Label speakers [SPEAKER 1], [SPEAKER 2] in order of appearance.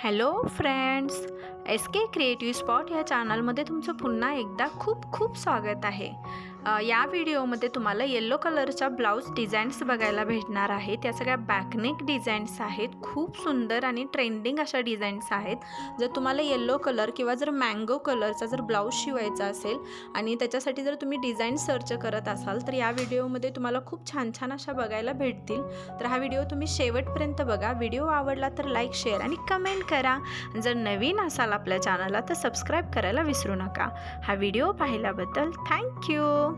[SPEAKER 1] Hello friends, S के creative spot या चॅनलमध्ये तुमचं पुन्हा एकदा खूप खूप स्वागत आहे। या व्हिडिओमध्ये तुम्हाला येलो कलरच्या ब्लाउज डिझाईन्स बघायला भेटणार आहेत। त्या सगळ्या बॅकनेक डिझाईन्स आहेत, खूप सुंदर आणि ट्रेंडिंग अशा डिझाईन्स आहेत। जर तुम्हाला येलो कलर किंवा जर मँगो कलरचा जर ब्लाउज शिवायचा असेल आणि त्याच्यासाठी जर तुम्ही डिझाईन सर्च करत असाल तर या व्हिडिओमध्ये तुम्हाला खूप छान छान अशा बघायला भेटतील। तर हा व्हिडिओ तुम्ही शेवटपर्यंत बघा। व्हिडिओ आवडला तर लाईक, शेअर आणि कमेंट करा। जर नवीन असाल आपल्या चॅनलला तर सबस्क्राईब करायला विसरू नका। हा व्हिडिओ पाहिल्याबद्दल थँक्यू।